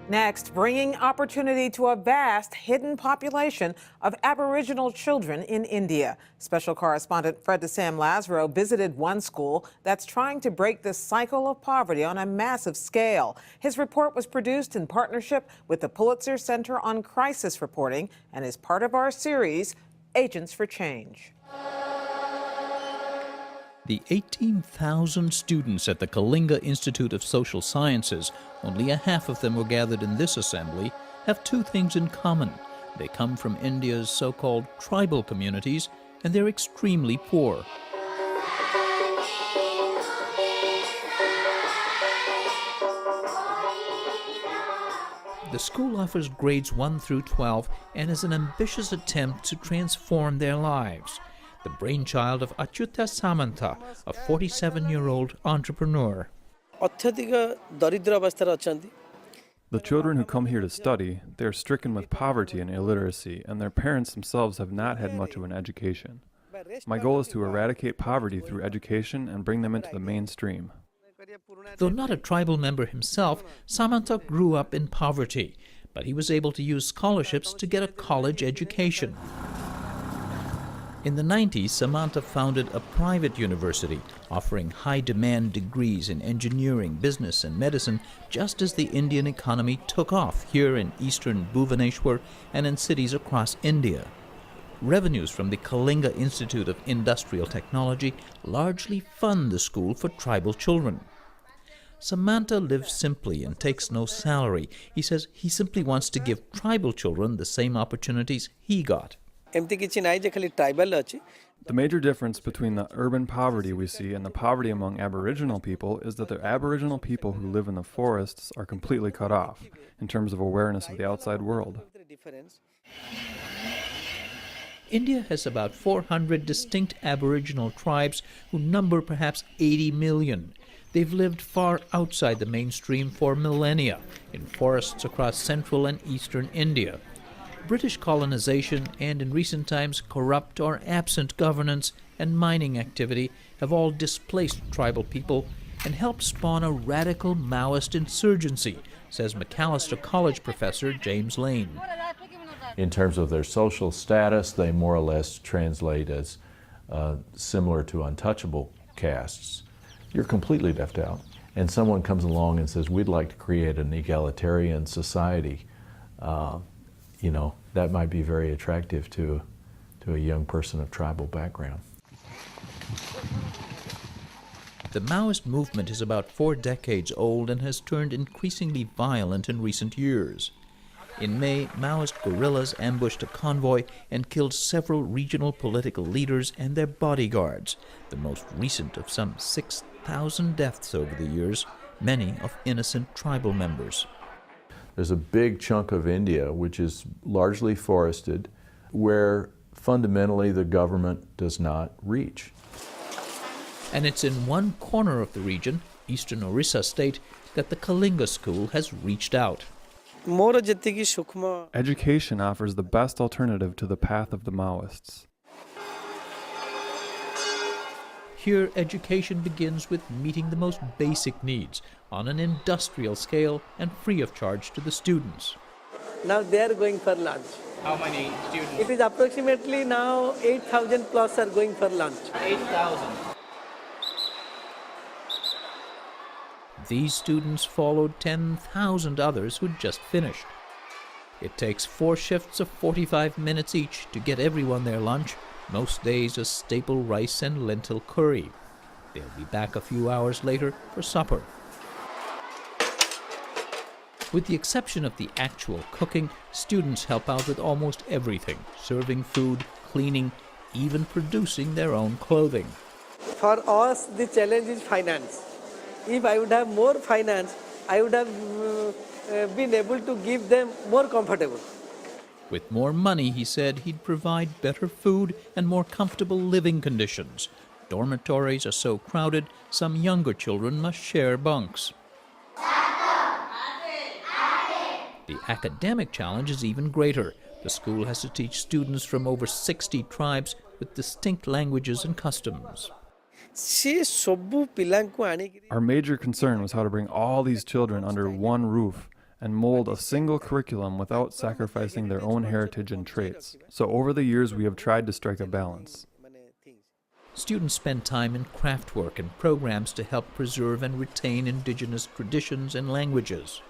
Next, bringing opportunity to a vast hidden population of Aboriginal children in India. Special correspondent Fred DeSam Lazaro visited one school that's trying to break the cycle of poverty on a massive scale. His report was produced in partnership with the Pulitzer Center on Crisis Reporting and is part of our series, Agents for Change. The 18,000 students at the Kalinga Institute of Social Sciences, only a half of them were gathered in this assembly, have two things in common. They come from India's so-called tribal communities, and they're extremely poor. The school offers grades 1 through 12 and is an ambitious attempt to transform their lives. The brainchild of Achyuta Samantha, a 47-year-old entrepreneur. The children who come here to study, they are stricken with poverty and illiteracy, and their parents themselves have not had much of an education. My goal is to eradicate poverty through education and bring them into the mainstream. Though not a tribal member himself, Samantha grew up in poverty, but he was able to use scholarships to get a college education. In the 90s, Samantha founded a private university offering high-demand degrees in engineering, business, and medicine, just as the Indian economy took off here in eastern Bhubaneswar and in cities across India. Revenues from the Kalinga Institute of Industrial Technology largely fund the school for tribal children. Samantha lives simply and takes no salary. He says he simply wants to give tribal children the same opportunities he got. The major difference between the urban poverty we see and the poverty among Aboriginal people is that the Aboriginal people who live in the forests are completely cut off in terms of awareness of the outside world. India has about 400 distinct Aboriginal tribes who number perhaps 80 million. They've lived far outside the mainstream for millennia, in forests across central and eastern India. British colonization and, in recent times, corrupt or absent governance and mining activity have all displaced tribal people and helped spawn a radical Maoist insurgency, says Macalester College professor James Lane. In terms of their social status, they more or less translate as similar to untouchable castes. You're completely left out. And someone comes along and says, we'd like to create an egalitarian society. That might be very attractive to a young person of tribal background. The Maoist movement is about 4 decades old and has turned increasingly violent in recent years. In May, Maoist guerrillas ambushed a convoy and killed several regional political leaders and their bodyguards, the most recent of some 6,000 deaths over the years, many of innocent tribal members. There's a big chunk of India which is largely forested, where fundamentally the government does not reach. And it's in one corner of the region, eastern Orissa state, that the Kalinga school has reached out. Education offers the best alternative to the path of the Maoists. Here, education begins with meeting the most basic needs on an industrial scale and free of charge to the students. Now they are going for lunch. How many students? It is approximately now 8,000 plus are going for lunch. 8,000. These students followed 10,000 others who'd just finished. It takes 4 shifts of 45 minutes each to get everyone their lunch, most days a staple rice and lentil curry. They'll be back a few hours later for supper. With the exception of the actual cooking, students help out with almost everything, serving food, cleaning, even producing their own clothing. For us, the challenge is finance. If I would have more finance, I would have been able to give them more comfortable. With more money, he said, he'd provide better food and more comfortable living conditions. Dormitories are so crowded, some younger children must share bunks. The academic challenge is even greater. The school has to teach students from over 60 tribes with distinct languages and customs. Our major concern was how to bring all these children under one roof and mold a single curriculum without sacrificing their own heritage and traits. So over the years, we have tried to strike a balance. Students spend time in craft work and programs to help preserve and retain indigenous traditions and languages.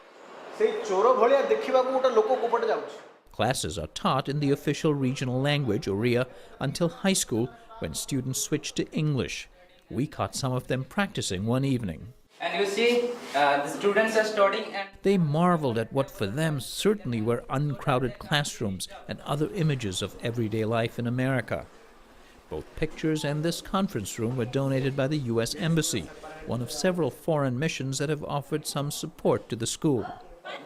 Classes are taught in the official regional language, Oriya, until high school, when students switch to English. We caught some of them practicing one evening. And you see, the students are studying and They marveled at what for them certainly were uncrowded classrooms and other images of everyday life in America. Both pictures and this conference room were donated by the U.S. Embassy, one of several foreign missions that have offered some support to the school.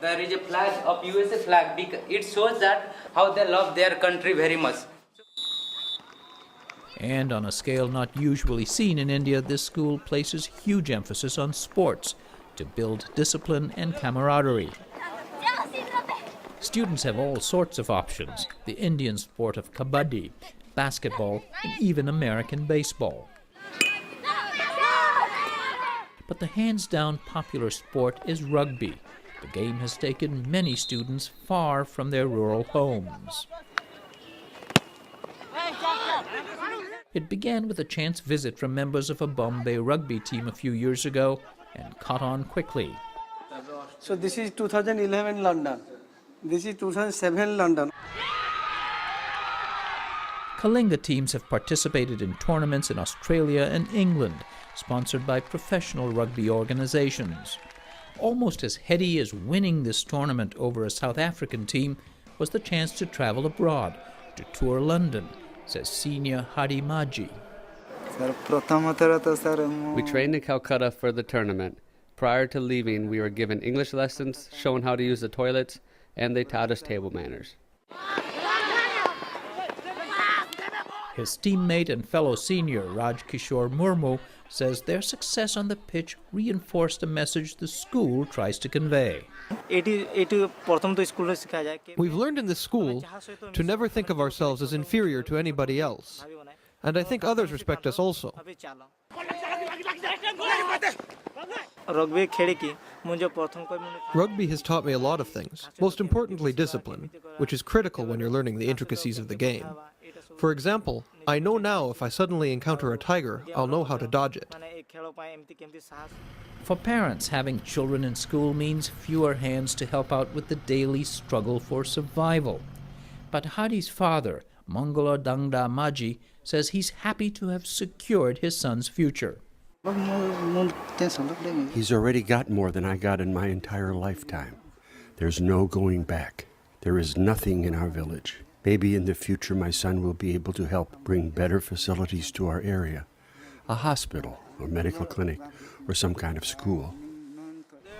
there is a flag of USA flag because it shows that how they love their country very much. And on a scale not usually seen in India, this school places huge emphasis on sports to build discipline and camaraderie. Students have all sorts of options: the Indian sport of kabaddi, basketball, and even American baseball. But the hands-down popular sport is rugby. The game has taken many students far from their rural homes. It began with a chance visit from members of a Bombay rugby team a few years ago and caught on quickly. So this is 2011 London. This is 2007 London. Kalinga teams have participated in tournaments in Australia and England, sponsored by professional rugby organizations. Almost as heady as winning this tournament over a South African team was the chance to travel abroad, to tour London, says senior Hadi Maji. We trained in Calcutta for the tournament. Prior to leaving, we were given English lessons, shown how to use the toilets, and they taught us table manners. His teammate and fellow senior Raj Kishore Murmu says their success on the pitch reinforced a message the school tries to convey. We've learned in this school to never think of ourselves as inferior to anybody else. And I think others respect us also. Rugby has taught me a lot of things, most importantly discipline, which is critical when you're learning the intricacies of the game. For example, I know now if I suddenly encounter a tiger, I'll know how to dodge it. For parents, having children in school means fewer hands to help out with the daily struggle for survival. But Hadi's father, Mangala Dangda Maji, says he's happy to have secured his son's future. He's already got more than I got in my entire lifetime. There's no going back. There is nothing in our village. Maybe in the future my son will be able to help bring better facilities to our area. A hospital, or medical clinic, or some kind of school.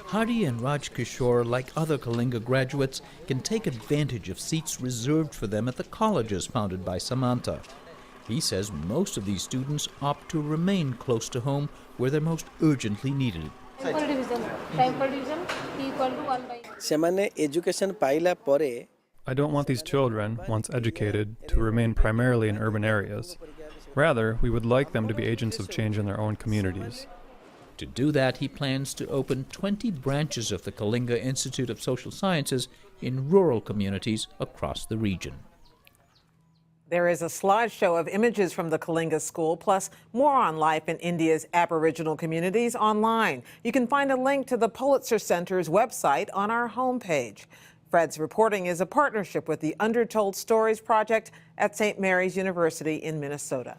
Hadi and Raj Kishore, like other Kalinga graduates, can take advantage of seats reserved for them at the colleges founded by Samanta. He says most of these students opt to remain close to home where they're most urgently needed. I don't want these children, once educated, to remain primarily in urban areas. Rather, we would like them to be agents of change in their own communities. To do that, he plans to open 20 branches of the Kalinga Institute of Social Sciences in rural communities across the region. There is a slideshow of images from the Kalinga school, plus more on life in India's Aboriginal communities online. You can find a link to the Pulitzer Center's website on our homepage. Fred's reporting is a partnership with the Undertold Stories Project at St. Mary's University in Minnesota.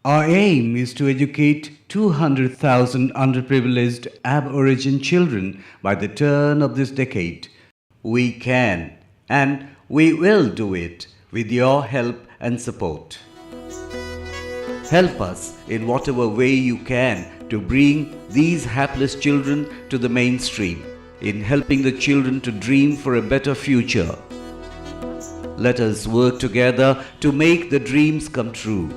Our aim is to educate 200,000 underprivileged Aboriginal children by the turn of this decade. We can and we will do it with your help and support. Help us in whatever way you can to bring these hapless children to the mainstream, in helping the children to dream for a better future. Let us work together to make the dreams come true.